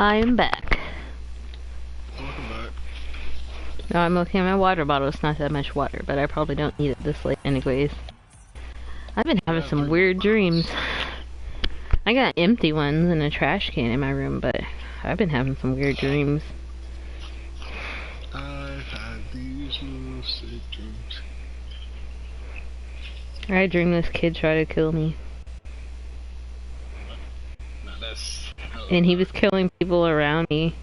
I am back. Welcome back. Now I'm looking at my water bottle. It's not that much water, but I probably don't need it this late anyways. I've been having some weird dreams. I got empty ones and a trash can in my room, but I've been having some weird dreams. I've had these most sick dreams. I dreamed this kid tried to kill me. No, that's... And he was killing people around me.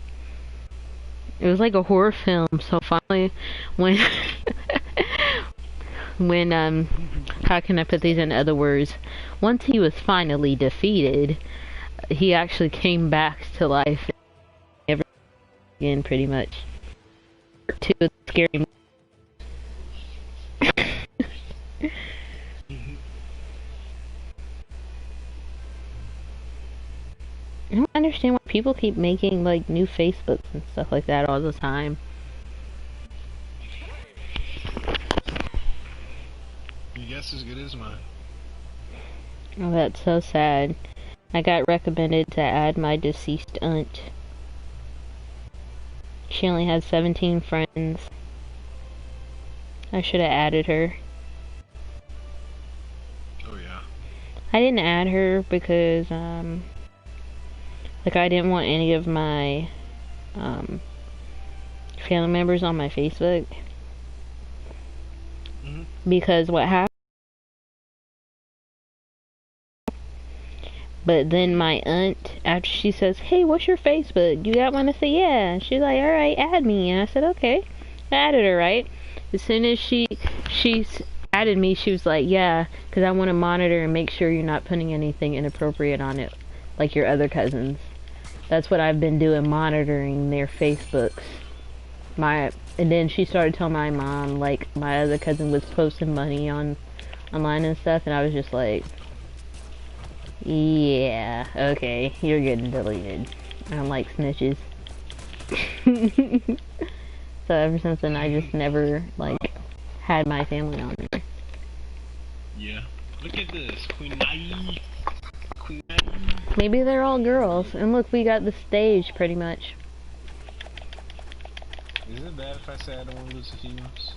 It was like a horror film, so finally, when... how can I put these in other words? Once he was finally defeated, he actually came back to life again, pretty much. To a scary movie. I don't understand why people keep making like new Facebooks and stuff like that all the time. Your guess as good as mine. Oh, that's so sad. I got recommended to add my deceased aunt. She only has 17 friends. I should have added her. Oh yeah. I didn't add her because, like I didn't want any of my, family members on my Facebook. Because what happened, but then my aunt, after she says, hey, what's your Facebook? You got one? I say, yeah. She's like, alright, add me. And I said, okay. I added her, right? As soon as she added me, she was like, yeah, because I want to monitor and make sure you're not putting anything inappropriate on it, like your other cousins. That's what I've been doing, monitoring their Facebooks. And then she started telling my mom, like, my other cousin was posting money online and stuff, and I was just like, yeah, okay, you're getting deleted. I don't like snitches. So ever since then, I just never, like, had my family on there. Yeah. Look at this. Queen Nai. Queen Nai. Maybe they're all girls. And look, we got the stage, pretty much. Is it bad if I say I don't want to lose the females?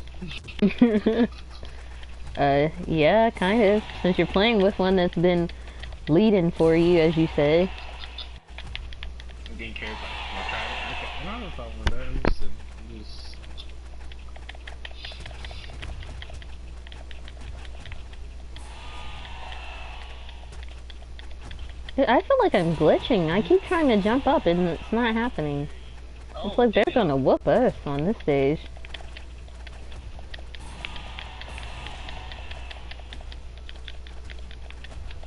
Yeah, kind of. Since you're playing with one that's been leading for you, as you say. I didn't care about it. I don't have a problem with that. I'm just... I feel like I'm glitching. I keep trying to jump up and it's not happening. It's like they're gonna whoop us on this stage.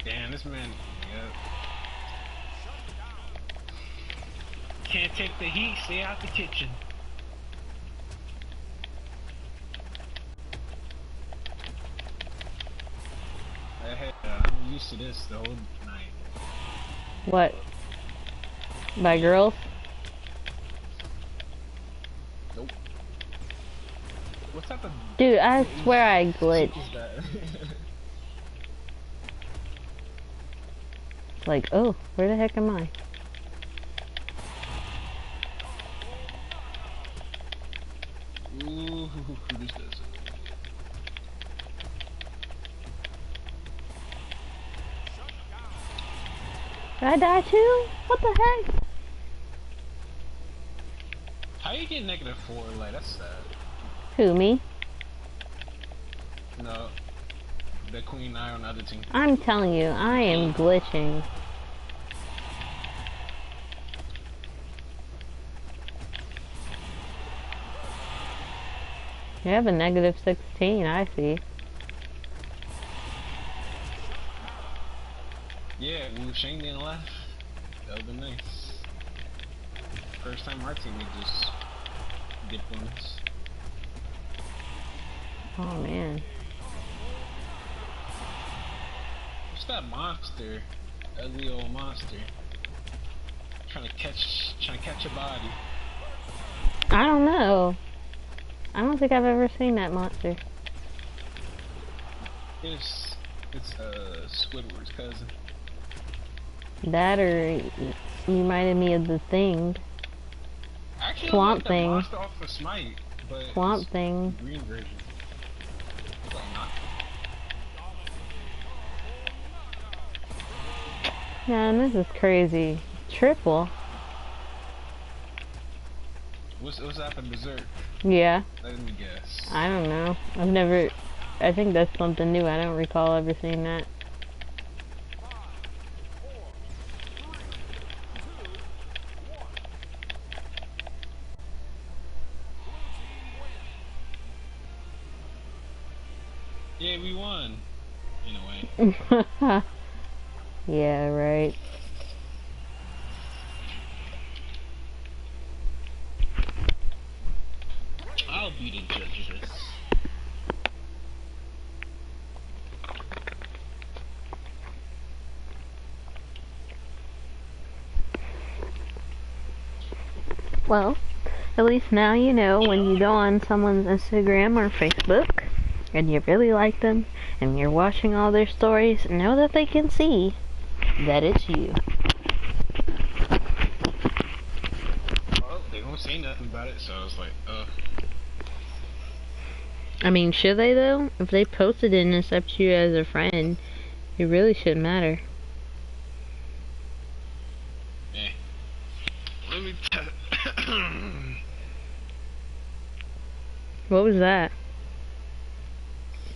Damn, this man... Yep. Can't take the heat, stay out the kitchen. I'm used to this the whole night. What? By girls? Nope. What type of... Dude, I swear I glitched. is that? Like, oh, where the heck am I? Ooh, this does it. Did I die too? What the heck? How you get -4? Like, that's sad. Who, me? No. The Queen Eye on the other team. I'm telling you, I am glitching. You have a -16, I see. Yeah, we were Shane didn't left. That would've been nice. First time our team would just get points. Oh man. What's that monster? Ugly old monster. Trying to catch a body. I don't know. I don't think I've ever seen that monster. It's Squidward's cousin. That or reminded me of the Thing. Actually, Swamp like the Thing. monster off of Smite, but Swamp Thing. the green version. It's like not. Man, this is crazy. Triple. What's happened? Berserk. Yeah. Let me guess. I don't know. I think that's something new. I don't recall ever seeing that. Yeah, we won. In a way. Yeah, right. I'll be the judge of this. Well, at least now you know when you go on someone's Instagram or Facebook and you really like them and you're watching all their stories, know that they can see that it's you. Well, they won't say nothing about it, so I was like, I mean, should they though? If they posted it and accept you as a friend, it really shouldn't matter. eh. Let me tell. What was that?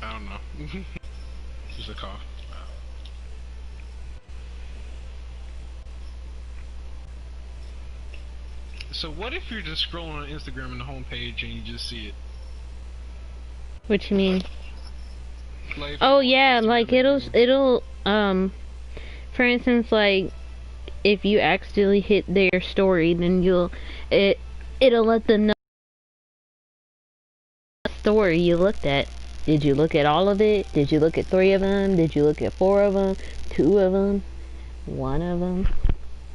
I don't know. Just a cough. So what if you're just scrolling on Instagram on the homepage and you just see it? What you mean? Like, Oh yeah, Instagram like and- it'll for instance, like if you accidentally hit their story, then it'll let them know what story you looked at. Did you look at all of it? Did you look at 3 of them? Did you look at 4 of them? 2 of them? 1 of them?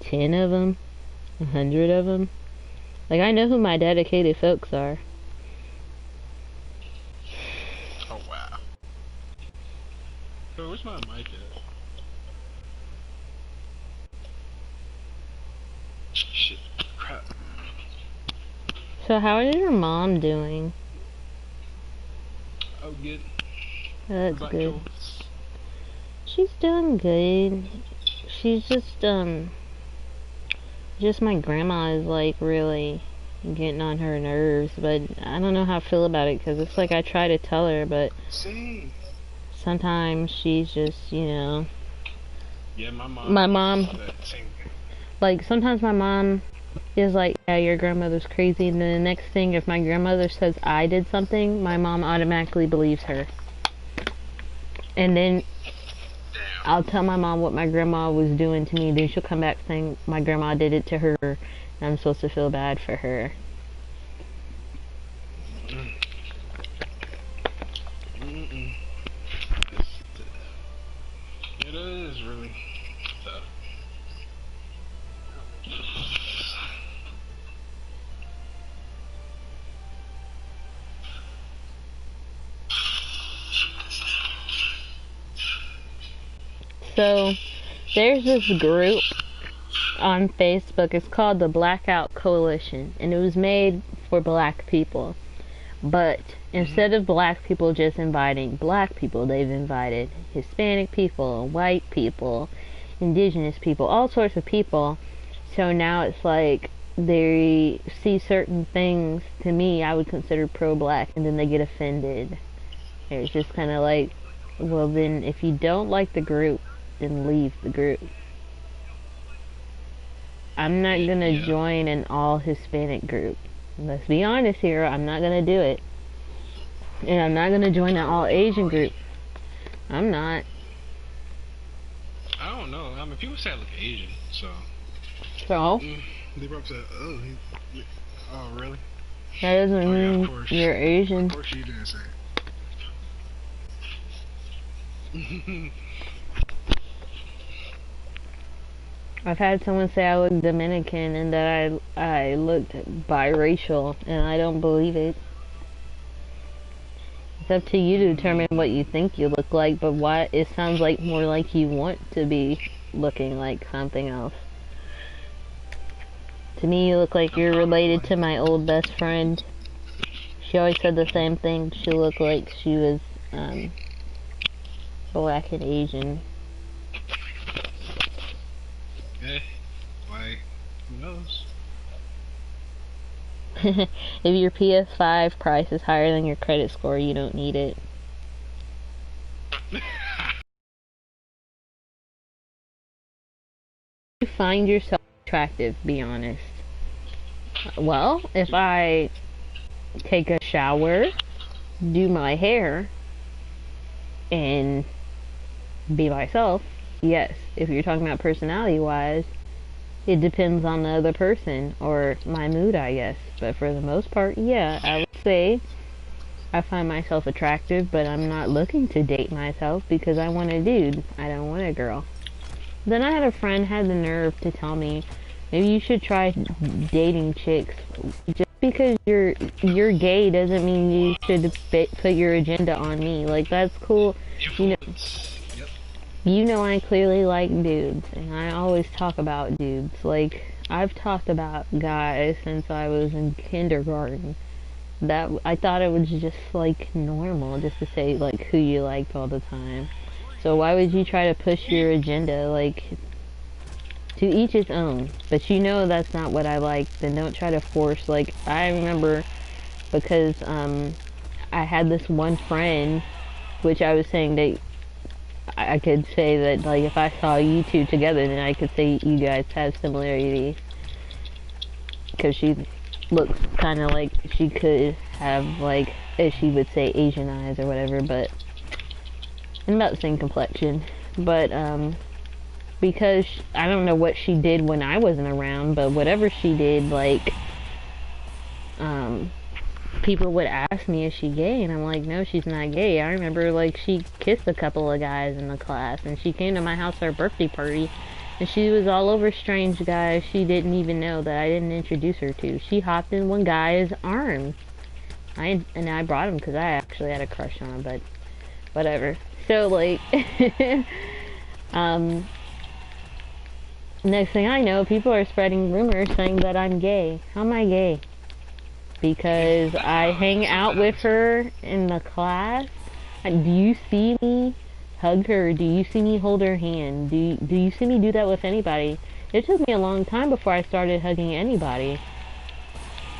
10 of them? 100 of them? Like, I know who my dedicated folks are. Oh wow. So where's my mic at? Shit. Crap. So how is your mom doing? Oh good. That's About good. yours? She's doing good. She's just my grandma is like really getting on her nerves, but I don't know how I feel about it because it's like I try to tell her, but Same. sometimes she's just, you know, Yeah, my mom. my mom, That same thing. like sometimes my mom is like, yeah, your grandmother's crazy, and then the next thing, if my grandmother says I did something, my mom automatically believes her. And then I'll tell my mom what my grandma was doing to me, then she'll come back saying my grandma did it to her, and I'm supposed to feel bad for her. It is really tough. So, there's this group on Facebook. It's called the Blackout Coalition, and it was made for black people. But instead of black people just inviting black people, they've invited Hispanic people, white people, indigenous people, all sorts of people. So now it's like they see certain things to me I would consider pro-black, and then they get offended. It's just kind of like, well then if you don't like the group, then leave the group. I'm not gonna join an all Hispanic group. Let's be honest here, I'm not gonna do it. And I'm not gonna join an all Asian group. I'm not. I don't know. I mean, people say I look Asian, so. So? They probably say, oh, really? That doesn't Oh, yeah, mean of course. you're Asian. Of course you didn't say it. I've had someone say I look Dominican and that I looked biracial, and I don't believe it. It's up to you to determine what you think you look like, but why it sounds like more like you want to be looking like something else. To me, you look like you're related to my old best friend. She always said the same thing. She looked like she was, black and Asian. Eh, like, who knows? If your PS5 price is higher than your credit score, you don't need it. You find yourself attractive, be honest. Well, if I take a shower, do my hair, and be myself, yes. If you're talking about personality-wise, it depends on the other person, or my mood, I guess. But for the most part, yeah, I would say I find myself attractive, but I'm not looking to date myself because I want a dude. I don't want a girl. Then I had a friend had the nerve to tell me, maybe you should try dating chicks. Just because you're gay doesn't mean you should put your agenda on me. Like, that's cool. You know I clearly like dudes, and I always talk about dudes. Like, I've talked about guys since I was in kindergarten. That I thought it was just like normal, just to say like who you liked all the time. So why would you try to push your agenda? Like, to each his own. But you know that's not what I like. Then don't try to force. Like, I remember because I had this one friend, which I was saying that I could say that, like, if I saw you two together, then I could say you guys have similarities. Because she looks kind of like she could have, like, as she would say, Asian eyes or whatever, but, and about the same complexion. But, because I don't know what she did when I wasn't around, but whatever she did, like, people would ask me, is she gay? And I'm like, no, she's not gay. I remember, like, she kissed a couple of guys in the class, and she came to my house for her birthday party, and she was all over strange guys she didn't even know that I didn't introduce her to. She hopped in one guy's arms. I brought him because I actually had a crush on him, but whatever. So, like, next thing I know, people are spreading rumors saying that I'm gay. How am I gay? Because I hang out with her in the class. Do you see me hug her? Do you see me hold her hand? Do you see me do that with anybody? It took me a long time before I started hugging anybody.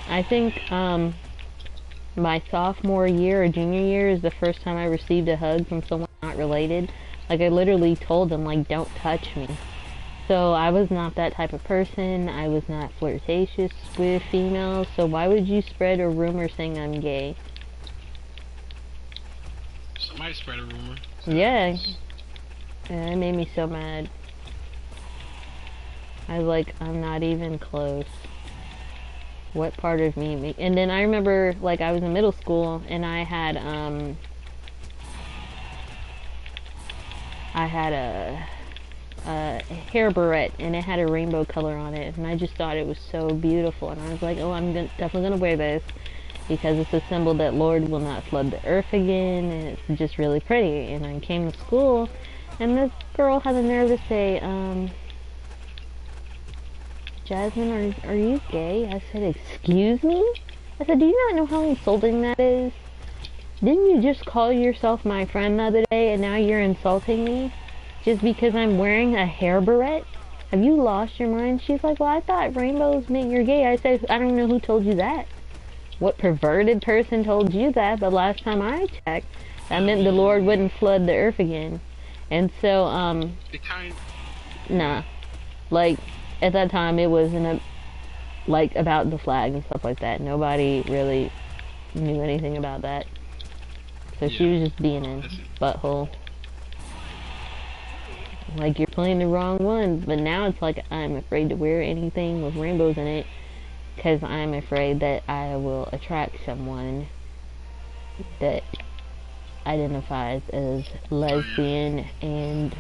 I think my sophomore year or junior year is the first time I received a hug from someone not related. Like, I literally told them, like, don't touch me. So I was not that type of person. I was not flirtatious with females. So why would you spread a rumor saying I'm gay? Somebody spread a rumor. Yeah. It made me so mad. I was like, I'm not even close. What part of me? And then I remember, like, I was in middle school and I had a hair barrette, and it had a rainbow color on it, and I just thought it was so beautiful, and I was like, oh, I'm definitely gonna wear this because it's a symbol that Lord will not flood the earth again, and it's just really pretty. And I came to school, and this girl had the nerve to say, Jasmine, are you gay? I said, excuse me? I said, do you not know how insulting that is? Didn't you just call yourself my friend the other day, and now you're insulting me? Just because I'm wearing a hair barrette? Have you lost your mind? She's like, well, I thought rainbows meant you're gay. I said, I don't know who told you that. What perverted person told you that? But last time I checked, that meant the Lord wouldn't flood the earth again. And so, nah. Like, at that time, it wasn't, like, about the flag and stuff like that. Nobody really knew anything about that. So she was just being a butthole. Like, you're playing the wrong one. But now it's like I'm afraid to wear anything with rainbows in it because I'm afraid that I will attract someone that identifies as lesbian and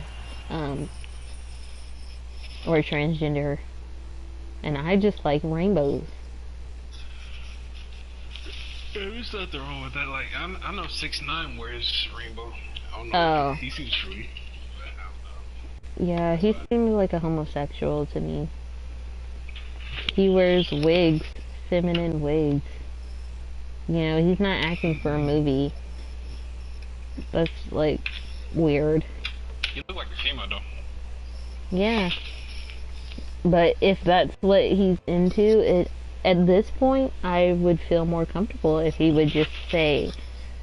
or transgender, and I just like rainbows. There's nothing wrong with that. Like, I know 6ix9ine wears rainbow. I don't know. Oh. He seems free. Yeah, he seems like a homosexual to me. He wears wigs, feminine wigs. You know, he's not acting for a movie. That's, like, weird. You look like a female, though. Yeah. But if that's what he's into, at this point, I would feel more comfortable if he would just say,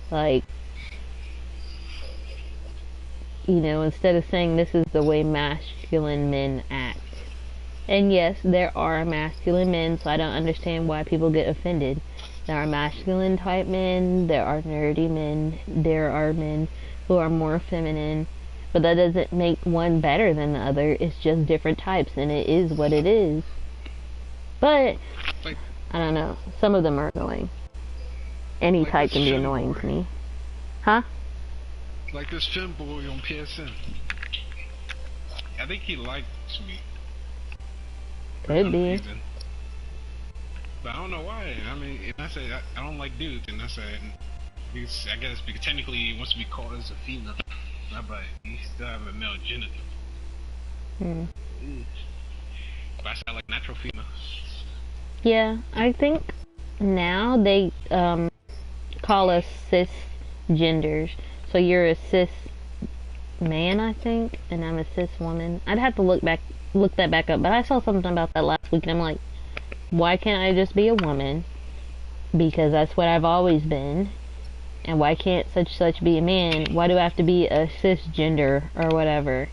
like, you know, instead of saying this is the way masculine men act. And yes, there are masculine men, so I don't understand why people get offended. There are masculine type men, there are nerdy men, there are men who are more feminine, but that doesn't make one better than the other. It's just different types, and it is what it is. But, I don't know, some of them are annoying. Any type can be annoying to me. Huh? Like this femboy on PSN. I think he likes me. Could be. But I don't know why. I mean, if I say I don't like dudes, and I say, I guess because technically he wants to be called as a female, but he still have a male genital. But I sound like natural female. Yeah, I think now they call us cisgenders. So you're a cis man, I think, and I'm a cis woman. I'd have to look that back up, but I saw something about that last week, and I'm like, why can't I just be a woman? Because that's what I've always been. And why can't such be a man? Why do I have to be a cisgender or whatever?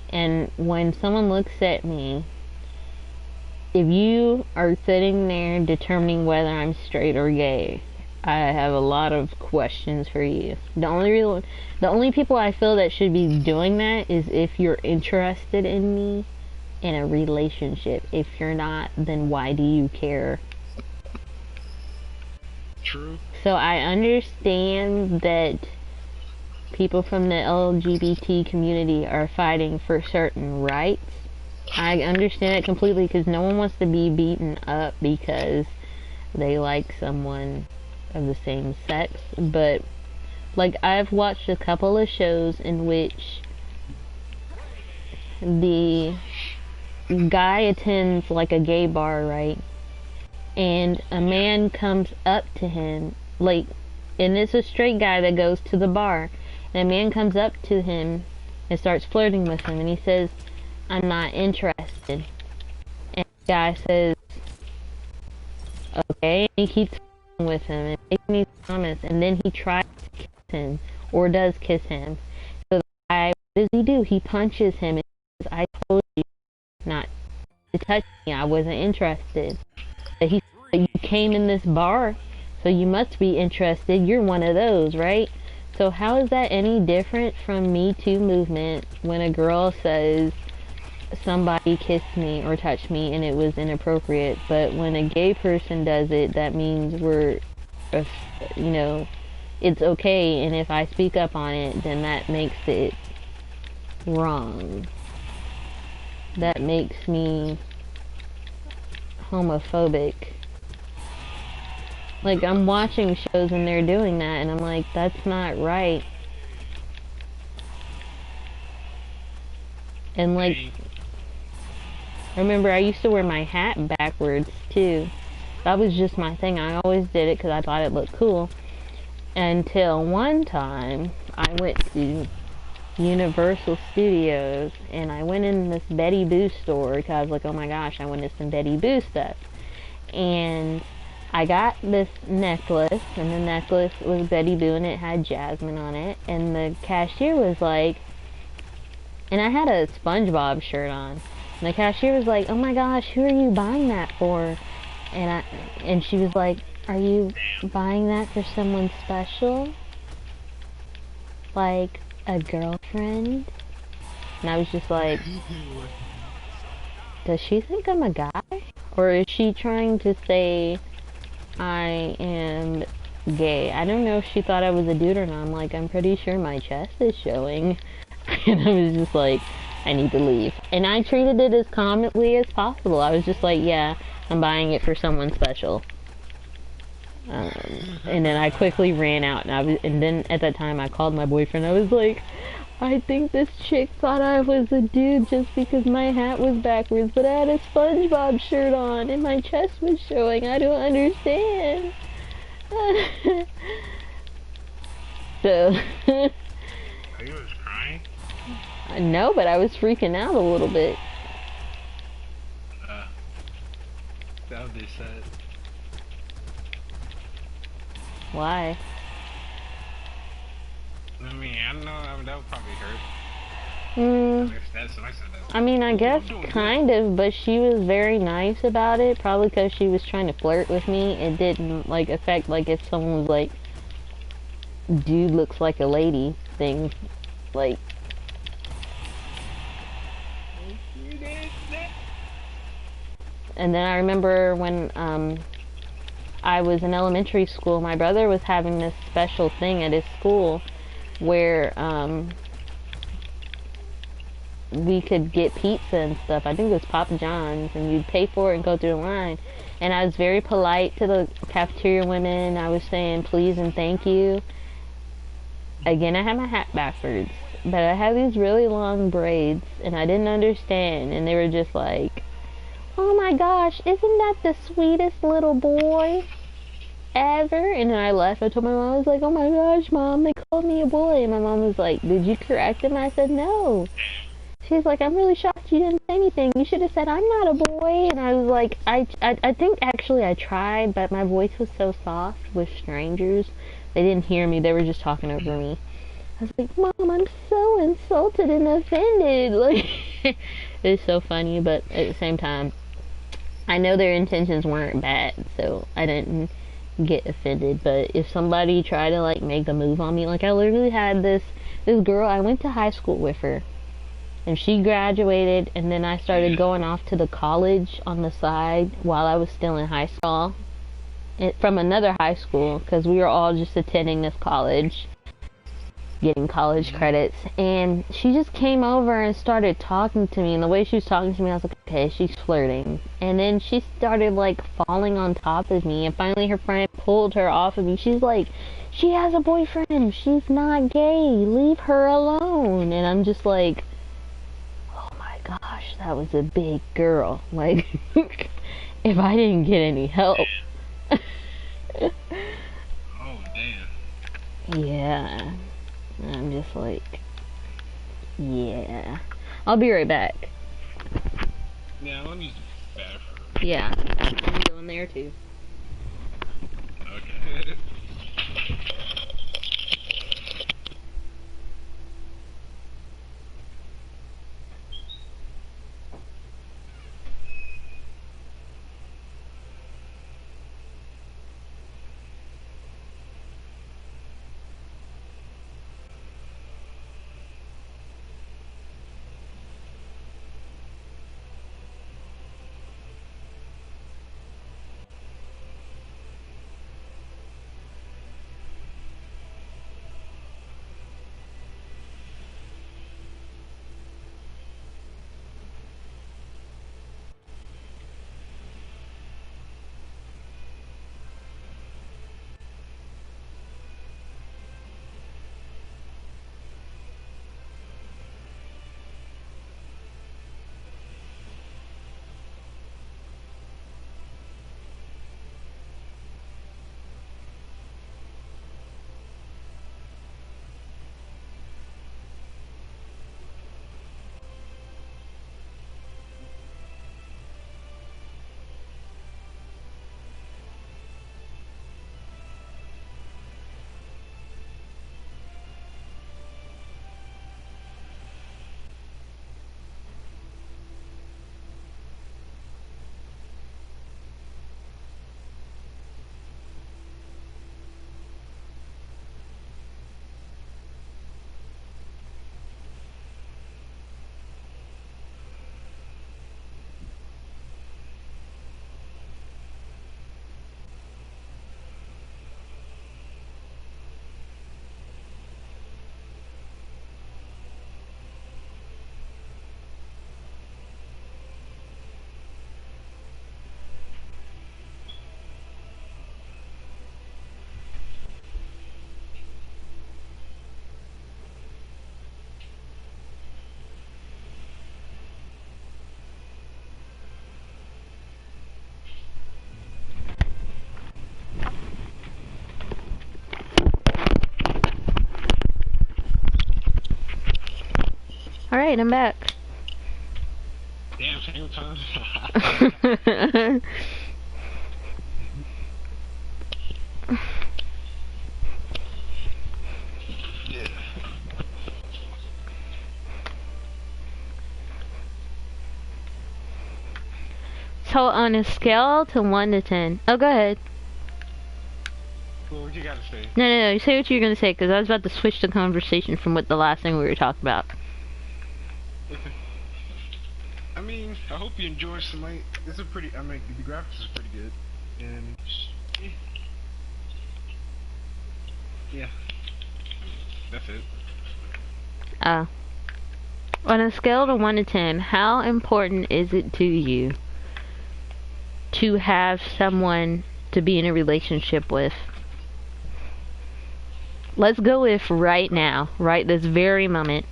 And when someone looks at me, if you are sitting there determining whether I'm straight or gay, I have a lot of questions for you. The only people I feel that should be doing that is if you're interested in me in a relationship. If you're not, then why do you care? True. So I understand that people from the LGBT community are fighting for certain rights. I understand it completely, because no one wants to be beaten up because they like someone of the same sex. But like, I've watched a couple of shows in which the guy attends like a gay bar, right? And a man comes up to him, like, and it's a straight guy that goes to the bar, and a man comes up to him and starts flirting with him, and he says, I'm not interested. And the guy says, okay, and he keeps flirting with him and making these comments, and then he tries to kiss him, or does kiss him. So the guy, what does he do? He punches him and says, I told you not to touch me, I wasn't interested. But he said, you came in this bar, so you must be interested, you're one of those, right? So how is that any different from Me Too movement when a girl says somebody kissed me or touched me and it was inappropriate, but when a gay person does it, that means we're, you know, it's okay, and if I speak up on it, then that makes it wrong. That makes me homophobic. Like, I'm watching shows and they're doing that, and I'm like, that's not right. And like, remember, I used to wear my hat backwards too. That was just my thing. I always did it because I thought it looked cool. Until one time, I went to Universal Studios, and I went in this Betty Boo store because I was like, oh my gosh, I wanted some Betty Boo stuff. And I got this necklace, and the necklace was Betty Boo, and it had Jasmine on it, and the cashier was like, and I had a SpongeBob shirt on, and the cashier was like, oh my gosh, who are you buying that for? And she was like, are you buying that for someone special? Like a girlfriend? And I was just like, does she think I'm a guy? Or is she trying to say I am gay? I don't know if she thought I was a dude or not. I'm like, I'm pretty sure my chest is showing. And I was just like, I need to leave. And I treated it as calmly as possible. I was just like, yeah, I'm buying it for someone special. And then I quickly ran out, and then at that time I called my boyfriend. I was like, I think this chick thought I was a dude just because my hat was backwards, but I had a SpongeBob shirt on and my chest was showing. I don't understand. So, Are you was crying? no, but I was freaking out a little bit. That what they said. Why? I mean, I don't know. I mean, that would probably hurt. I mean, I guess kind of, but she was very nice about it. Probably because she was trying to flirt with me. It didn't, like, affect, like, if someone was like, dude looks like a lady thing. Like, and then I remember when, I was in elementary school, my brother was having this special thing at his school where, we could get pizza and stuff. I think it was Papa John's, and you'd pay for it and go through the line. And I was very polite to the cafeteria women. I was saying please and thank you. Again, I had my hat backwards, but I had these really long braids, and I didn't understand. And they were just like, "Oh my gosh, isn't that the sweetest little boy ever?" And then I left. I told my mom, I was like, "Oh my gosh, Mom, they called me a boy." And my mom was like, "Did you correct him?" I said, "No." She's like, "I'm really shocked you didn't say anything. You should have said, 'I'm not a boy.'" And I was like, I think actually I tried, but my voice was so soft with strangers. They didn't hear me. They were just talking over me. I was like, "Mom, I'm so insulted and offended." Like, it's so funny, but at the same time, I know their intentions weren't bad, so I didn't get offended. But if somebody tried to, like, make a move on me, like, I literally had this girl, I went to high school with her. And she graduated, and then I started going off to the college on the side while I was still in high school. From another high school, because we were all just attending this college, getting college credits. And she just came over and started talking to me. And the way she was talking to me, I was like, okay, she's flirting. And then she started, like, falling on top of me. And finally her friend pulled her off of me. She's like, "She has a boyfriend. She's not gay. Leave her alone." And I'm just like, gosh, that was a big girl. Like, if I didn't get any help. Oh, damn. Yeah. I'm just like, yeah. I'll be right back. Yeah, let me use the bathroom. Yeah. I'm going there too. Okay. Alright, I'm back. Damn, same time. Yeah. So on a scale to 1 to 10. Oh, go ahead. Well, what you gotta say? No, you say what you're gonna say, because I was about to switch the conversation from what the last thing we were talking about. Okay. I mean, I hope you enjoy tonight. It's a pretty, I mean, the graphics is pretty good. And, yeah. That's it. On a scale to 1 to 10, how important is it to you to have someone to be in a relationship with? Let's go with right now, right this very moment,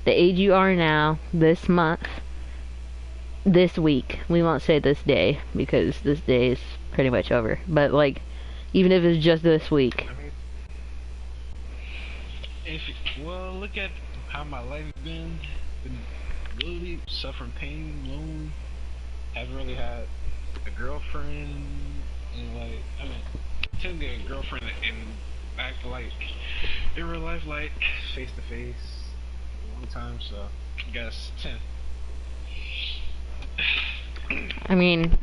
the age you are now, this month, this week. We won't say this day, because this day is pretty much over. But, like, even if it's just this week. I mean, well, look at how my life's been really suffering pain, alone, haven't really had a girlfriend, and like, I mean, tend to get a girlfriend and act like, in real life, like, face to face, one time, so, I guess 10. I mean,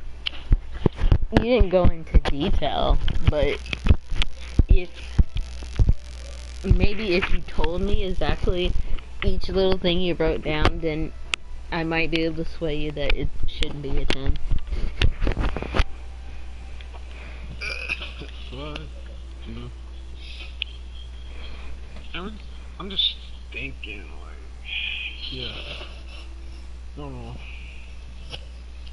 you didn't go into detail, but if you told me exactly each little thing you wrote down, then I might be able to sway you that it shouldn't be a 10. Well, you know, I'm just thinking, like, yeah, I don't know,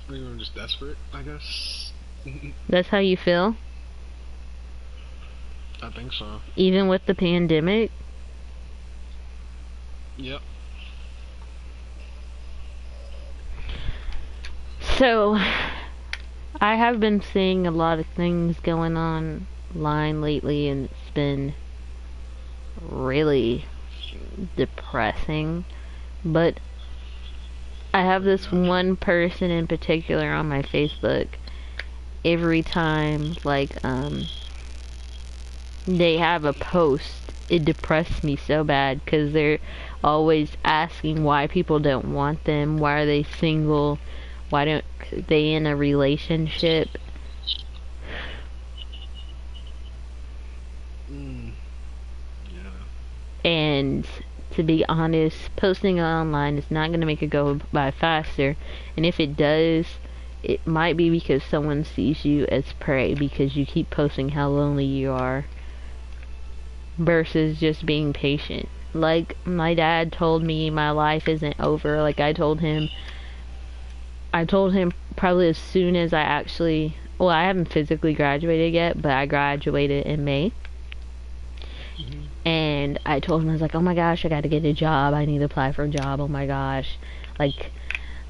maybe I'm just desperate, I guess. That's how you feel? I think so. Even with the pandemic? Yep. So, I have been seeing a lot of things going on online lately, and it's been really depressing. But I have this one person in particular on my Facebook. Every time, like, they have a post, it depresses me so bad, because they're always asking why people don't want them, why are they single, why don't they in a relationship. Yeah. And to be honest, posting it online is not going to make it go by faster, and if it does, it might be because someone sees you as prey because you keep posting how lonely you are, versus just being patient. Like, my dad told me my life isn't over. Like, I told him probably as soon as I actually, well, I haven't physically graduated yet, but I graduated in May. And I told him, I was like, oh my gosh, I gotta get a job, I need to apply for a job, oh my gosh, like,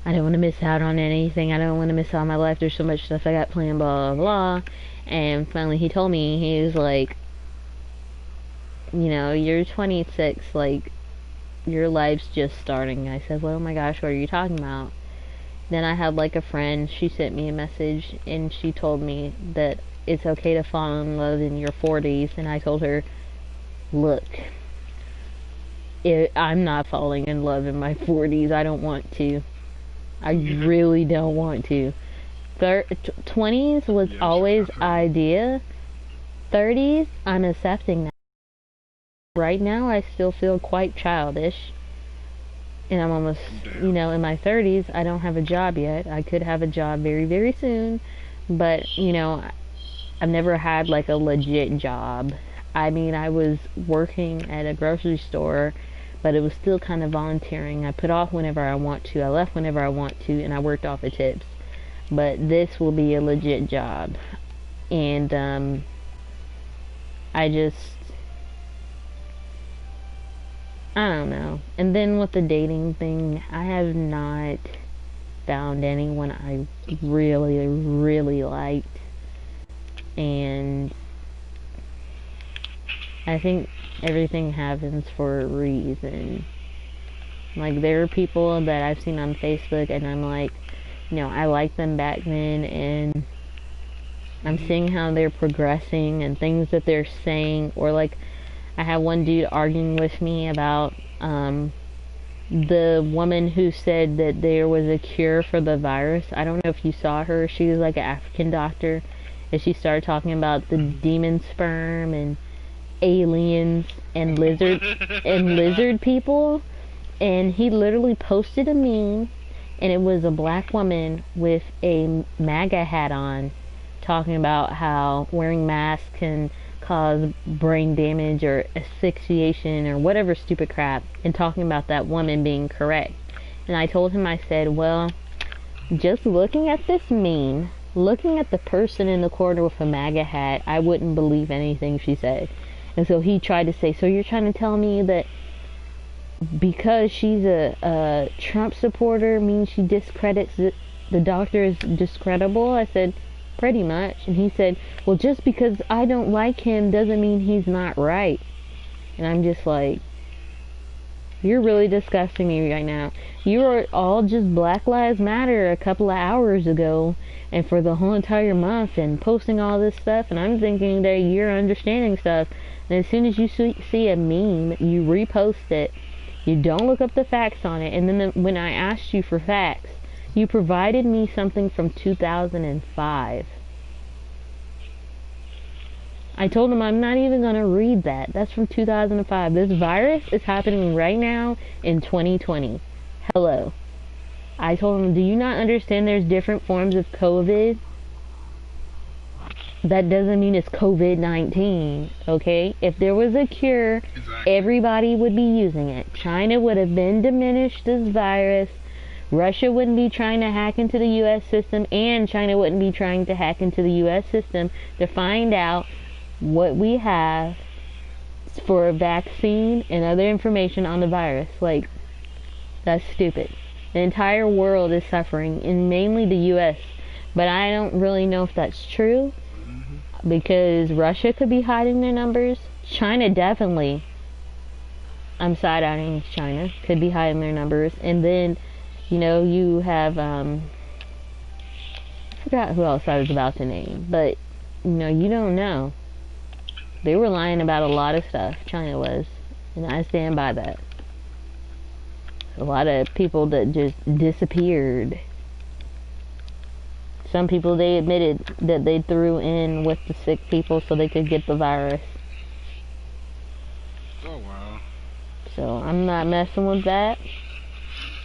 I don't want to miss out on anything, I don't want to miss out on my life, there's so much stuff I got planned, blah, blah, blah. And finally he told me, he was like, you know, you're 26, like, your life's just starting. I said, well, oh my gosh, what are you talking about? Then I had, like, a friend, she sent me a message, and she told me that it's okay to fall in love in your 40s, and I told her, look, I'm not falling in love in my 40s, I don't want to. I really don't want to. 20s was always idea. 30s, I'm accepting that. Right now, I still feel quite childish. And I'm almost, you know, in my 30s, I don't have a job yet. I could have a job very, very soon. But, you know, I've never had, like, a legit job. I mean, I was working at a grocery store, but it was still kind of volunteering. I put off whenever I want to. I left whenever I want to, and I worked off the tips. But this will be a legit job. And, I don't know. And then with the dating thing, I have not found anyone I really, really liked. And I think everything happens for a reason. Like, there are people that I've seen on Facebook, and I'm like, I liked them back then, and I'm seeing how they're progressing and things that they're saying. Or, like, I had one dude arguing with me about the woman who said that there was a cure for the virus. I don't know if you saw her. She was like an African doctor, and she started talking about the demon sperm and aliens and lizard people. And he literally posted a meme, and it was a black woman with a MAGA hat on, talking about how wearing masks can cause brain damage or asphyxiation or whatever stupid crap, and talking about that woman being correct. And I told him, I said, well, just looking at this meme, looking at the person in the corner with a MAGA hat, I wouldn't believe anything she said. And so he tried to say, so you're trying to tell me that because she's a Trump supporter means she discredits the doctor is discreditable? I said, pretty much. And he said, well, just because I don't like him doesn't mean he's not right. And I'm just like, you're really disgusting me right now. You were all just Black Lives Matter a couple of hours ago, and for the whole entire month, and posting all this stuff, and I'm thinking that you're understanding stuff. And as soon as you see a meme, you repost it. You don't look up the facts on it. And then when I asked you for facts, you provided me something from 2005. I told him I'm not even going to read that. That's from 2005. This virus is happening right now in 2020. Hello. I told him, do you not understand there's different forms of COVID? That doesn't mean it's COVID-19, okay? If there was a cure, everybody would be using it. China would have been diminished this virus. Russia wouldn't be trying to hack into the U.S. system, and China wouldn't be trying to hack into the U.S. system to find out what we have for a vaccine and other information on the virus. Like, that's stupid. The entire world is suffering, and mainly the U.S. But I don't really know if that's true, because Russia could be hiding their numbers. China definitely, I'm side-eyeing China, could be hiding their numbers. And then, you have, I forgot who else I was about to name, but, you don't know. They were lying about a lot of stuff, China was, and I stand by that. A lot of people that just disappeared. Some people, they admitted that they threw in with the sick people so they could get the virus. Oh, wow. So, I'm not messing with that.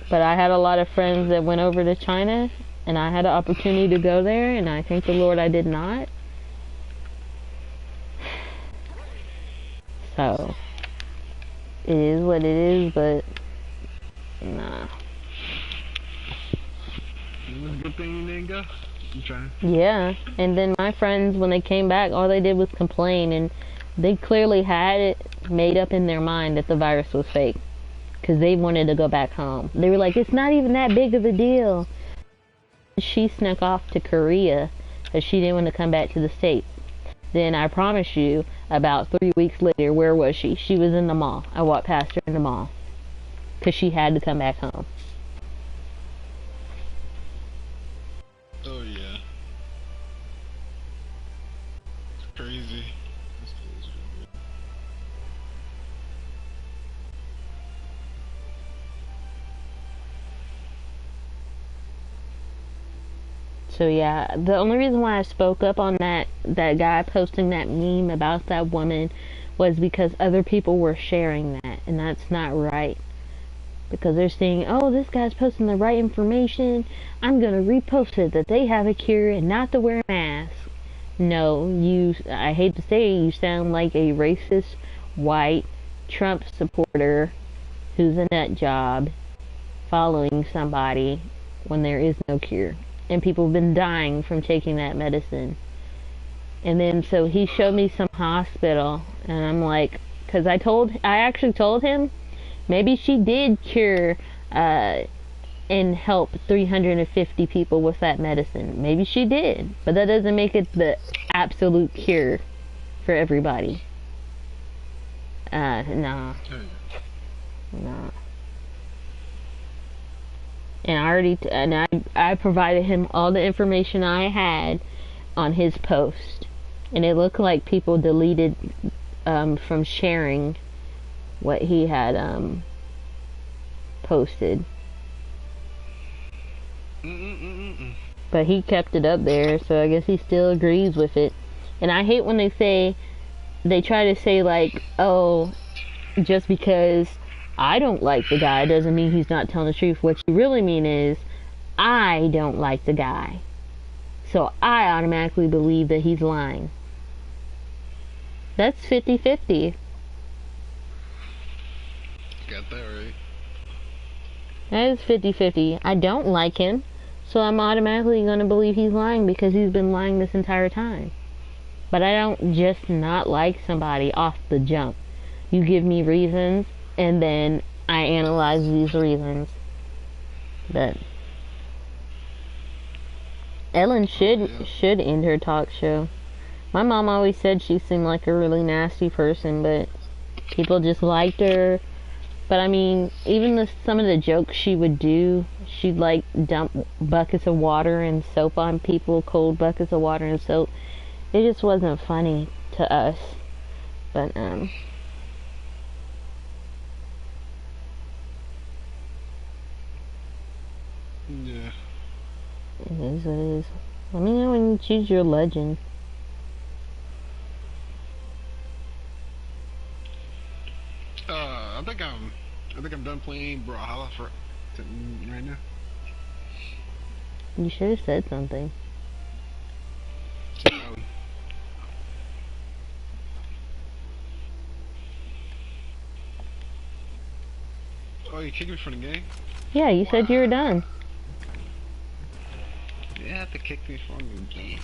But I had a lot of friends that went over to China, and I had an opportunity to go there, and I thank the Lord I did not. So, it is what it is, but, nah. It was a good thing you didn't go. Yeah, and then my friends, when they came back, all they did was complain, and they clearly had it made up in their mind that the virus was fake, because they wanted to go back home. They were like, it's not even that big of a deal. She snuck off to Korea because she didn't want to come back to the States. Then I promise you, about 3 weeks later, where was she? She was in the mall. I walked past her in the mall because she had to come back home. Oh, yeah. It's crazy. That's crazy. So yeah, the only reason why I spoke up on that guy posting that meme about that woman was because other people were sharing that, and that's not right. Because they're saying, oh, this guy's posting the right information, I'm gonna repost it that they have a cure and not to wear a mask. No, I hate to say it, you sound like a racist, white, Trump supporter who's a nut job following somebody when there is no cure. And people have been dying from taking that medicine. And then, so he showed me some hospital, and I'm like, because I actually told him, maybe she did cure and help 350 people with that medicine. Maybe she did, but that doesn't make it the absolute cure for everybody. No. And I provided him all the information I had on his post, and it looked like people deleted from sharing what he had posted. But he kept it up there, so I guess he still agrees with it. And I hate when they try to say like, oh, just because I don't like the guy doesn't mean he's not telling the truth. What you really mean is, I don't like the guy, so I automatically believe that he's lying. That's 50-50. Got that right. That is 50-50. I don't like him, so I'm automatically going to believe he's lying because he's been lying this entire time. But I don't just not like somebody off the jump. You give me reasons, and then I analyze these reasons. But Ellen should end her talk show. My mom always said she seemed like a really nasty person, but people just liked her. But I mean, even some of the jokes she would do, she'd like dump buckets of water and soap on people, cold buckets of water and soap. It just wasn't funny to us. But Yeah. it is what it is. Let me know when you choose your legend. I think I'm done playing brawhalla right now. You should have said something. Oh, you kicked me from the game? Yeah, you said you were done. You have to kick me from the game.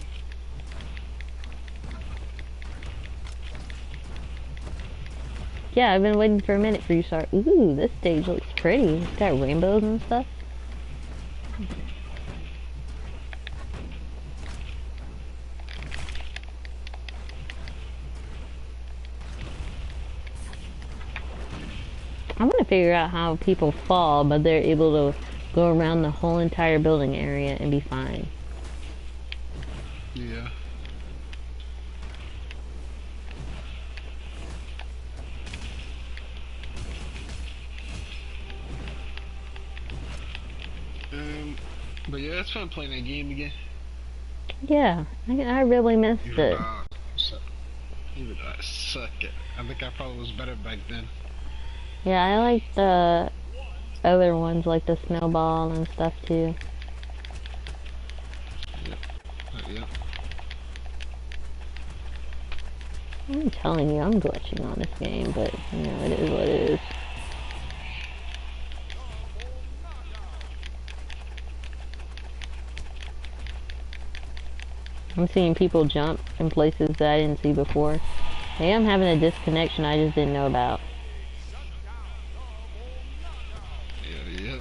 Yeah, I've been waiting for a minute for you to start. Ooh, this stage looks pretty. It's got rainbows and stuff. I want to figure out how people fall, but they're able to go around the whole entire building area and be fine. Yeah. But yeah, it's fun playing that game again. Yeah, I really missed it. Even though I suck at it. I think I probably was better back then. Yeah, I like the other ones, like the snowball and stuff too. Yeah. I'm telling you, I'm glitching on this game, but you know, it is what it is. I'm seeing people jump in places that I didn't see before. Maybe I'm having a disconnection I just didn't know about. Yeah.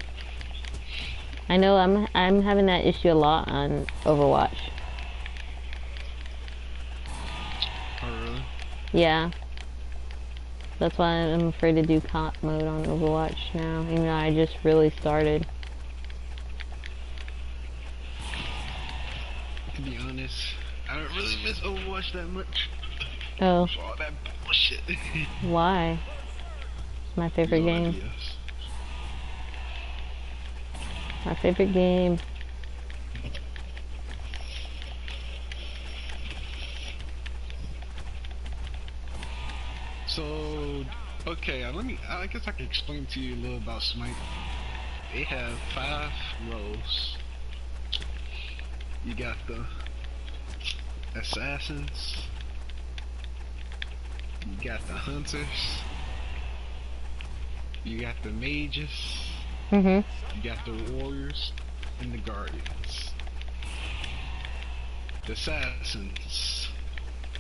I know I'm having that issue a lot on Overwatch. Oh really? Yeah. That's why I'm afraid to do comp mode on Overwatch now, even though I just really started. To be honest, I don't really miss Overwatch that much. Oh. For all that bullshit. Why? It's my favorite game. Yes. My favorite game. So, okay, I guess I can explain to you a little about Smite. They have 5 roles. You got the assassins, you got the hunters, you got the mages, you got the warriors, and the guardians. The assassins,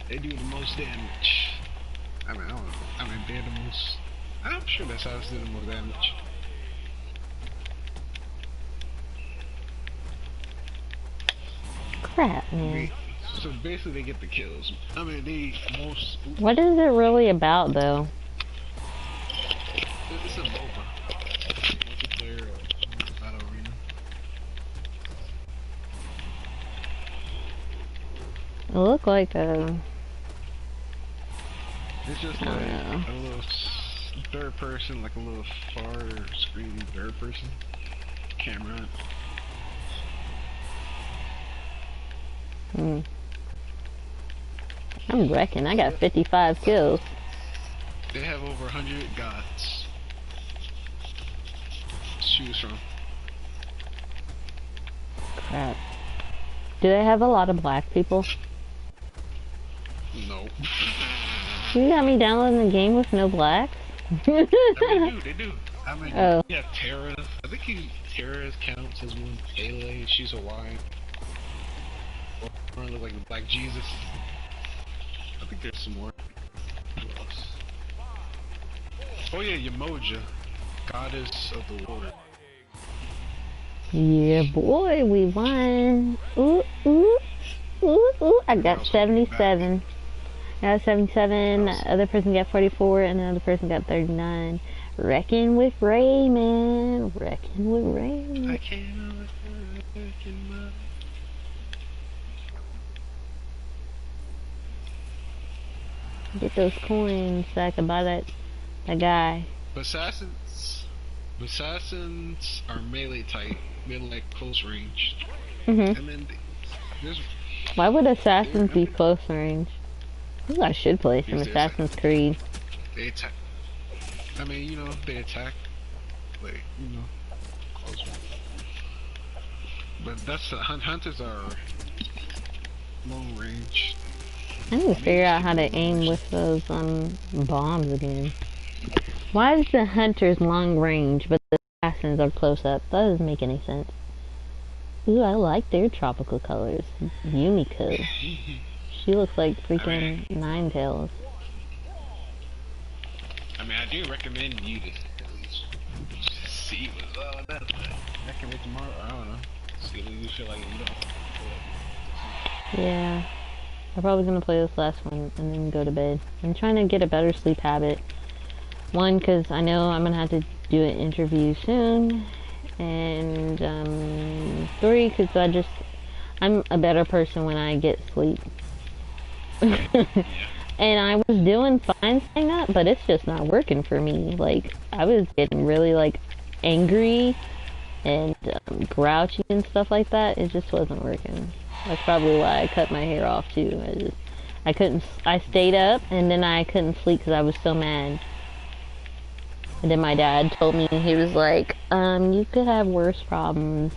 they do the most damage. I don't know. They're the most. I'm sure the assassins do the most damage. Crap, man. So basically, they get the kills. What is it really about, though? It's a MOBA. Multiplayer battle arena. look like It's just I like don't know. a little third person, like a little far screen third person camera. I'm wrecking. I got 55 kills. They have over 100 gods to choose from. Crap. Do they have a lot of black people? Nope. You got me downloading the game with no blacks? I mean, they do. I mean, Oh. yeah, Tara. I think Tara counts as one. Pele, she's Hawaiian. Or look like a Black Jesus. I think there's some more. Who else? Oh yeah, Yamoja, goddess of the water. Yeah, boy, we won. Ooh, ooh, ooh, ooh. I got 77. I got 77. The other person got 44, and the other person got 39. Wrecking with Raymond. Wrecking with Raymond. I can't Get those coins so I can buy that guy. Assassins are melee type, like close range. Mhm. And then there's. Why would assassins be close range? Ooh, I should play some Assassin's Creed. They attack. I mean, you know, they attack, like, you know, close range. But that's hunters are long range. I need to figure out how to aim with those bombs again. Why is the hunters long range but the assassins are close up? That doesn't make any sense. Ooh, I like their tropical colors. Yumiko. She looks like freaking Ninetales. I mean, I do recommend you to see what's all that. I can wait tomorrow. I don't know. See what you feel like you don't. Yeah. I'm probably gonna play this last one and then go to bed. I'm trying to get a better sleep habit. One, because I know I'm gonna have to do an interview soon. And, 3, because I'm a better person when I get sleep. And I was doing fine saying that, but it's just not working for me. Like, I was getting really, like, angry and grouchy and stuff like that. It just wasn't working. That's probably why I cut my hair off, too. I stayed up, and then I couldn't sleep because I was so mad. And then my dad told me, he was like, you could have worse problems.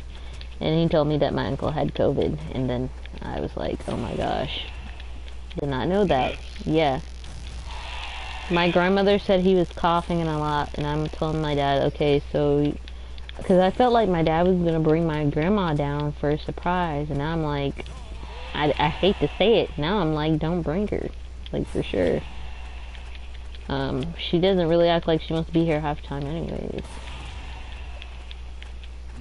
And he told me that my uncle had COVID. And then I was like, oh my gosh. Did not know that. Yeah. My grandmother said he was coughing a lot. And I'm telling my dad, okay, so... Because I felt like my dad was going to bring my grandma down for a surprise. And now I'm like, I hate to say it. Now I'm like, don't bring her. Like, for sure. She doesn't really act like she wants to be here half the time anyways.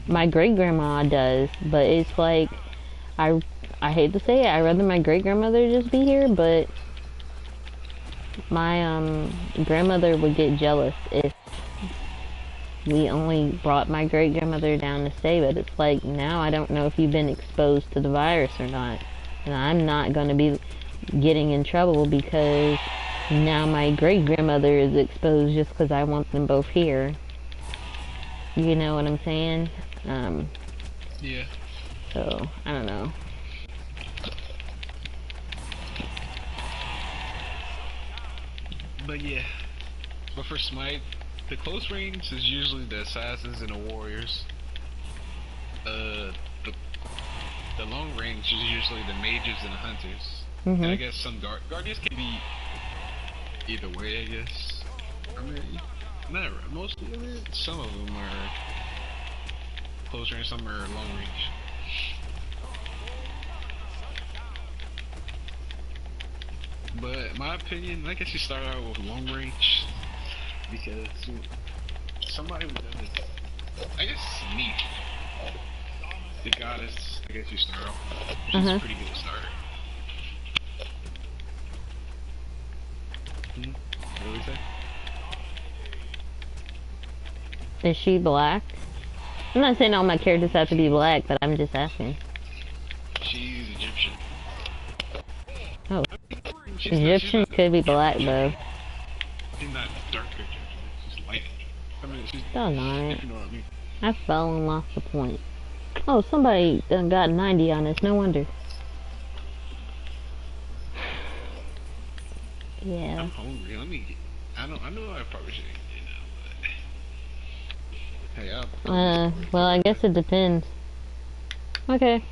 My great-grandma does, but it's like, I hate to say it, I'd rather my great-grandmother just be here, but my, grandmother would get jealous if we only brought my great-grandmother down to stay, but it's like, now I don't know if you've been exposed to the virus or not, and I'm not gonna be getting in trouble because now my great-grandmother is exposed just because I want them both here. You know what I'm saying? Yeah. So, I don't know. But yeah. But for Smite, the close range is usually the assassins and the warriors. The long range is usually the mages and the hunters. And I guess some guardians can be either way, I guess. I mean, not mostly of it. Some of them are close range, some are long range. But my opinion, I guess you start out with long range because somebody who does it, I guess me, the goddess, I guess you start off with. She's a pretty good starter. What did we say? Is she black? I'm not saying all my characters have to be black, but I'm just asking. She's Egyptian. Oh, She's Egyptian not, could be black though. she's not dark Egyptian. She's light. I mean, she's, Don't know if it. you know what I mean. I fell and lost the point. Oh, somebody done got 90 on us. No wonder. Yeah. I'm hungry. Let me get. I know I probably should eat now, but hey, Well, I guess it depends. Okay.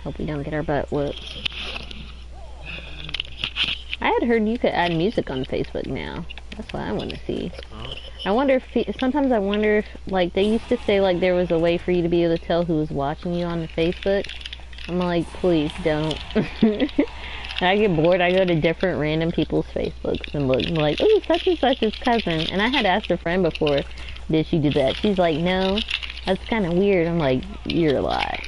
Hope we don't get our butt whooped. I had heard you could add music on Facebook now. That's what I want to see. I wonder if, sometimes I wonder if, like, they used to say, like, there was a way for you to be able to tell who was watching you on the Facebook. I'm like, please don't. I get bored, I go to different random people's Facebooks and look, I'm like, ooh, such and such is cousin. And I had asked a friend before, did she do that? She's like, no, that's kind of weird. I'm like, you're a lie.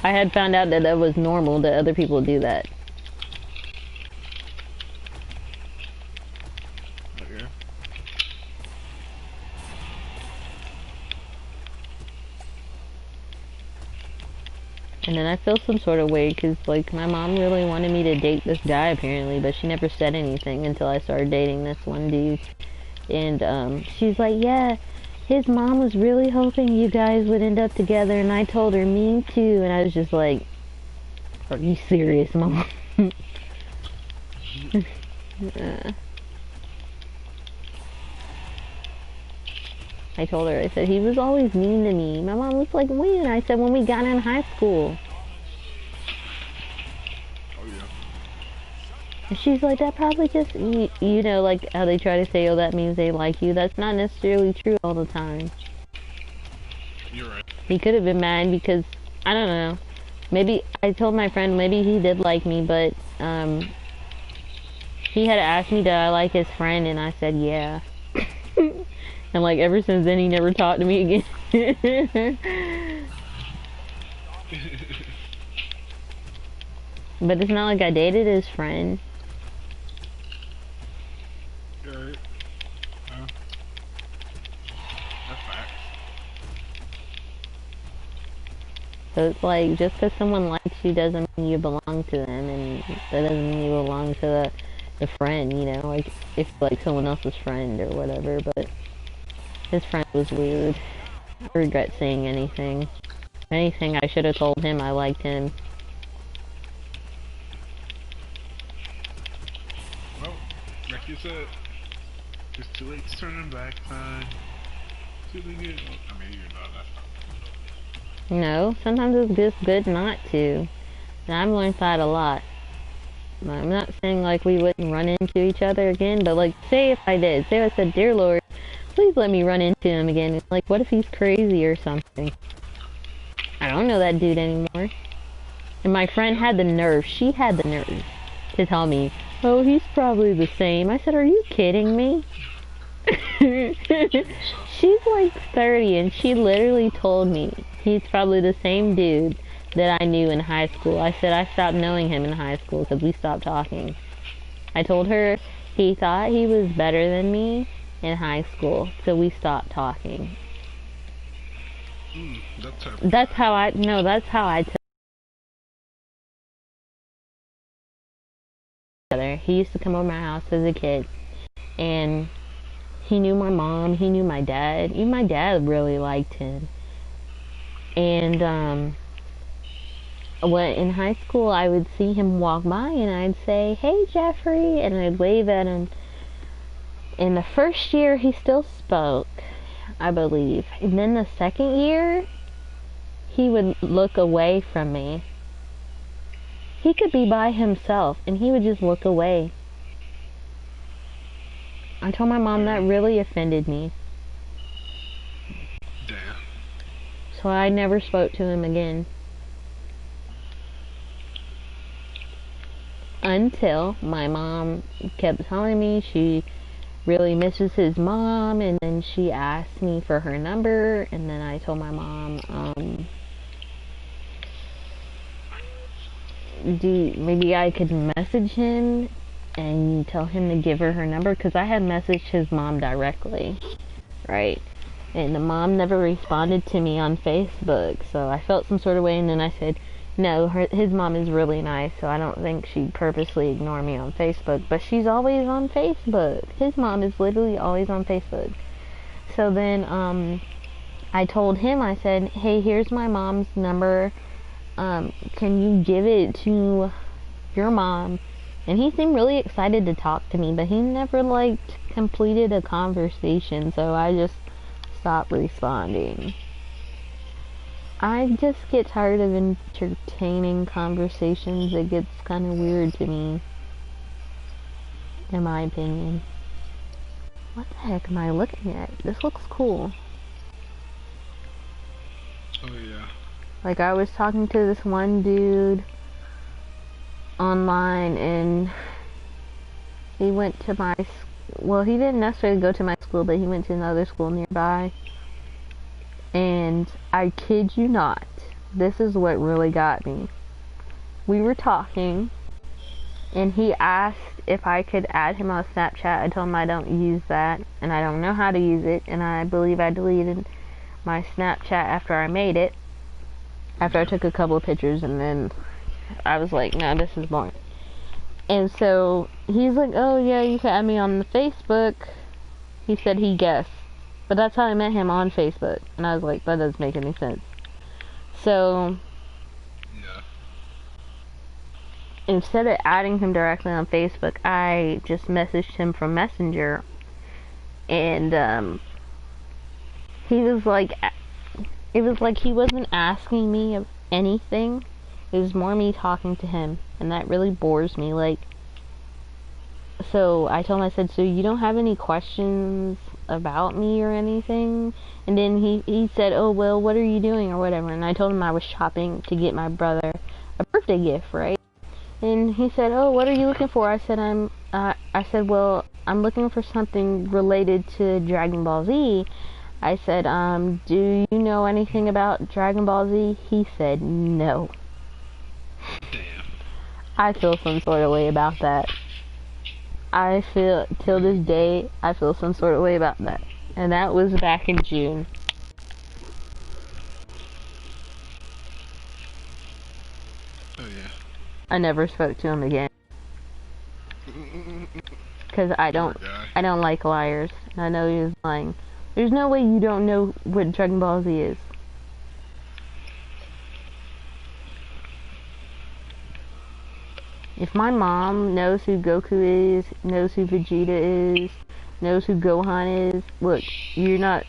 I had found out that that was normal, that other people do that. Okay. And then I feel some sort of way because, like, my mom really wanted me to date this guy, apparently, but she never said anything until I started dating this one dude. And, she's like, yeah, his mom was really hoping you guys would end up together, and I told her, me too, and I was just like, are you serious, Mom? I told her, I said, he was always mean to me. My mom was like, when? I said, when we got in high school. Oh yeah. And she's like, that probably just, you know, like how they try to say, oh, that means they like you. That's not necessarily true all the time. You're right. He could have been mad because, I don't know. Maybe, I told my friend, maybe he did like me, but, he had asked me, did I like his friend, and I said, yeah. And, like, ever since then, he never talked to me again. But it's not like I dated his friend. You're right. That's facts. So it's like, just because someone likes you doesn't mean you belong to them, and that doesn't mean you belong to the friend, you know, like, if, like, someone else's friend or whatever, but his friend was weird. I regret saying anything. If anything, I should have told him I liked him. Well, like you said, it's too late to turn back time. Too late. I mean, you're not that. No, sometimes it's just good not to. And I've learned that a lot. I'm not saying, like, we wouldn't run into each other again, but, like, say if I did. Say I said, dear Lord, please let me run into him again. It's like, what if he's crazy or something? I don't know that dude anymore. And my friend had the nerve, she had the nerve to tell me, oh, he's probably the same. I said, are you kidding me? She's like 30 and she literally told me he's probably the same dude that I knew in high school. I said I stopped knowing him in high school because we stopped talking. I told her he thought he was better than me in high school, so we stopped talking. That's how I, no, that's how I took it. He used to come over my house as a kid, and he knew my mom, he knew my dad. Even my dad really liked him. And, When in high school, I would see him walk by and I'd say, "Hey, Jeffrey," and I'd wave at him. In the first year, he still spoke, I believe. And then the second year, he would look away from me. He could be by himself, and he would just look away. I told my mom that really offended me. Damn. So I never spoke to him again. Until my mom kept telling me she really misses his mom, and then she asked me for her number, and then I told my mom, maybe I could message him and tell him to give her number, because I had messaged his mom directly, right? And the mom never responded to me on Facebook, so I felt some sort of way, and then I said, no, his mom is really nice, so I don't think she'd purposely ignore me on Facebook, but she's always on Facebook. His mom is literally always on Facebook. So then, I told him, I said, hey, here's my mom's number, can you give it to your mom? And he seemed really excited to talk to me, but he never, like, completed a conversation, so I just stopped responding. I just get tired of entertaining conversations. It gets kind of weird to me, in my opinion. What the heck am I looking at? This looks cool. Oh yeah. Like, I was talking to this one dude online, and he went to my, well, he didn't necessarily go to my school, but he went to another school nearby. And I kid you not, this is what really got me. We were talking, and he asked if I could add him on Snapchat. I told him I don't use that, and I don't know how to use it, and I believe I deleted my Snapchat after I made it, after I took a couple of pictures, and then I was like, no, this is boring. And so he's like, oh yeah, you can add me on the Facebook. He said he guessed. But that's how I met him, on Facebook. And I was like, that doesn't make any sense. So, Yeah. Instead of adding him directly on Facebook, I just messaged him from Messenger. And, he was like, it was like he wasn't asking me of anything. It was more me talking to him. And that really bores me. Like, so I told him, I said, so you don't have any questions about me or anything? And then he said, oh, well, what are you doing or whatever? And I told him I was shopping to get my brother a birthday gift, right? And he said, oh, what are you looking for? I said, well, I'm looking for something related to Dragon Ball Z. I said, do you know anything about Dragon Ball Z? He said, no. Damn. I feel some sort of way about that. I feel, till this day, I feel some sort of way about that. And that was back in June. Oh yeah. I never spoke to him again. Because I don't like liars. And I know he was lying. There's no way you don't know what Dragon Ball Z is. If my mom knows who Goku is, knows who Vegeta is, knows who Gohan is, look, you're not.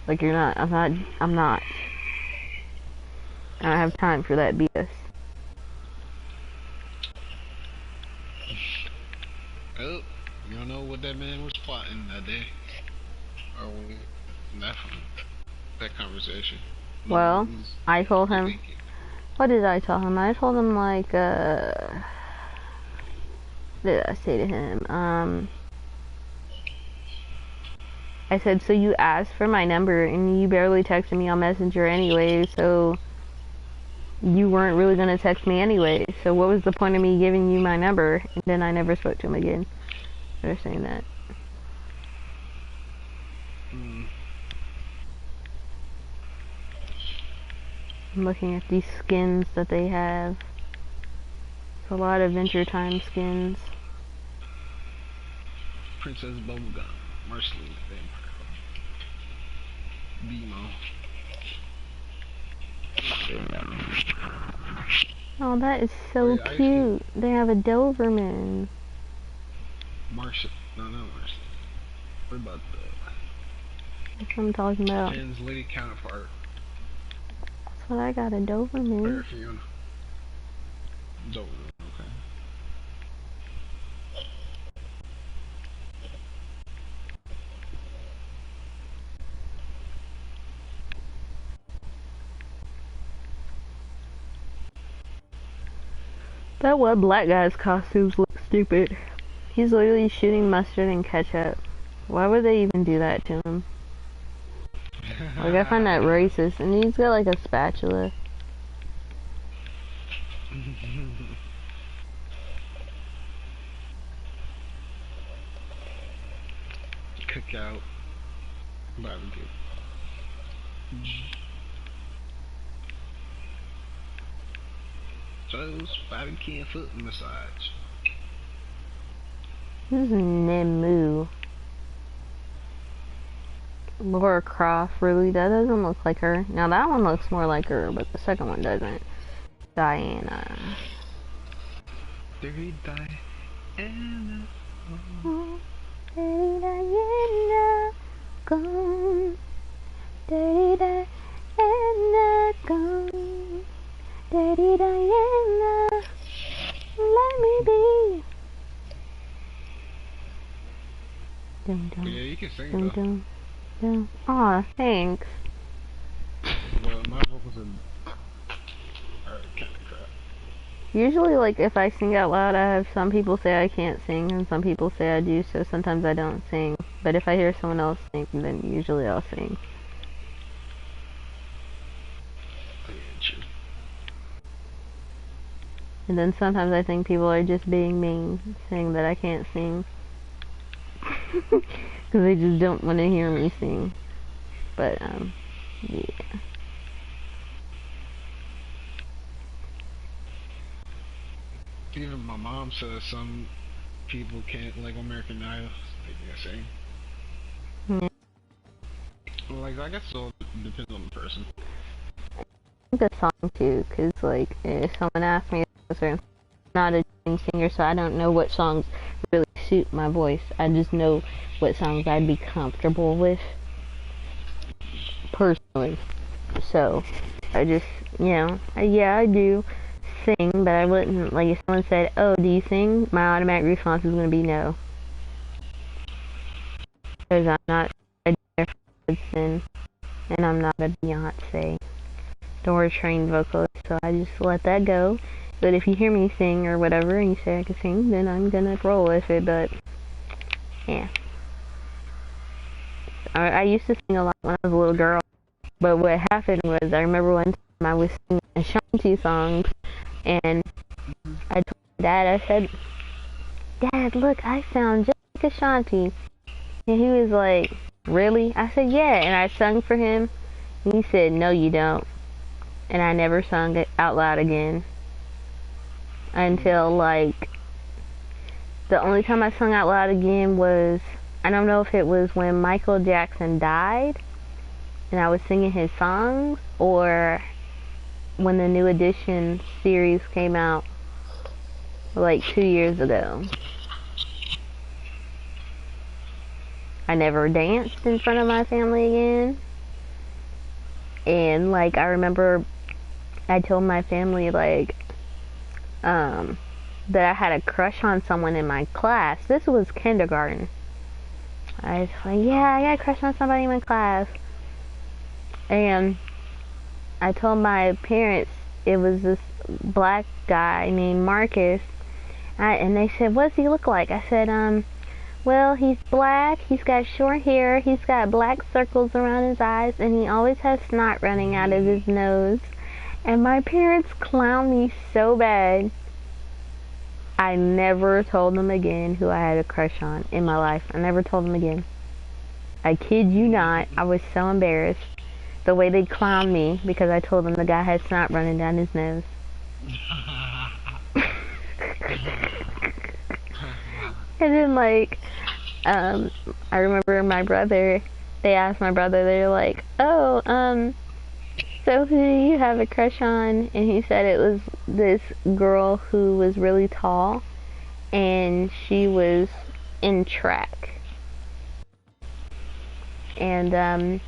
Like, you're not. I'm not. I don't have time for that BS. Oh, you don't know what that man was plotting that day, or that conversation. Well, I told him. What did I tell him? I told him, like, what did I say to him? I said, so you asked for my number, and you barely texted me on Messenger anyway, so you weren't really going to text me anyway, so what was the point of me giving you my number? And then I never spoke to him again for saying that. I'm looking at these skins that they have. It's a lot of wintertime skins. Princess Bubblegum, Merciless Vampire, BMO. Oh, that is so cute. They have a Doberman. Marshall. No, not Marshall. What about the... That's what I'm talking about. Jen's lady counterpart. That's what I got, a Doberman. Fiona. Doberman, okay. That one black guy's costumes look stupid. He's literally shooting mustard and ketchup. Why would they even do that to him? Like, I find that racist. And he's got like a spatula. Cookout. Barbecue. Toes, barbecue, and foot massage. This is Nemu. Laura Croft, really? That doesn't look like her. Now that one looks more like her, but the second one doesn't. Diana. Dirty Diana. Oh, dirty Diana, gone. Dirty Diana, gone. Dirty Diana, let me be. Dum dum. Yeah, you can sing Dum though. dum. Dum. Aw, thanks. Well, my vocals are kind of crap. Usually, like, if I sing out loud, I have some people say I can't sing, and some people say I do, so sometimes I don't sing. But if I hear someone else sing, then usually I'll sing. Yeah, true. And then sometimes I think people are just being mean, saying that I can't sing. Because they just don't want to hear me sing. But, yeah. Even my mom says some people can't, like American Idol, they can't sing. Yeah. Like, I guess it all depends on the person. A good song too, because like if someone asks me, I'm not a singer, so I don't know what songs really suit my voice. I just know what songs I'd be comfortable with personally. So I just, you know, yeah, I do sing, but I wouldn't, like, if someone said, "Oh, do you sing?" my automatic response is going to be no, because I'm not a Jennifer Hudson, and I'm not a Beyonce or a trained vocalist, so I just let that go. But if you hear me sing or whatever and you say I can sing, then I'm gonna roll with it. But yeah, I used to sing a lot when I was a little girl, but what happened was I remember one time I was singing Ashanti songs, and I told my dad, I said, "Dad, look, I sound just like Ashanti," and he was like, "Really?" I said, "Yeah," and I sung for him, and he said, "No, you don't." And I never sung it out loud again until, like, the only time I sung out loud again was, I don't know if it was when Michael Jackson died and I was singing his songs, or when the New Edition series came out like 2 years ago. I never danced in front of my family again. And like, I remember I told my family, like, that I had a crush on someone in my class. This was kindergarten. I was like, yeah, I got a crush on somebody in my class. And I told my parents it was this black guy named Marcus. And they said, what does he look like? I said, well, he's black, he's got short hair, he's got black circles around his eyes, and he always has snot running out of his nose. And my parents clowned me so bad. I never told them again who I had a crush on in my life. I never told them again. I kid you not, I was so embarrassed. The way they clowned me because I told them the guy had snot running down his nose. And then, like, I remember my brother, they asked my brother, they were like, oh, So who do you have a crush on? And he said it was this girl who was really tall, and she was in track. And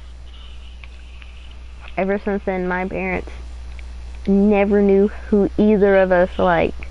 ever since then, my parents never knew who either of us liked.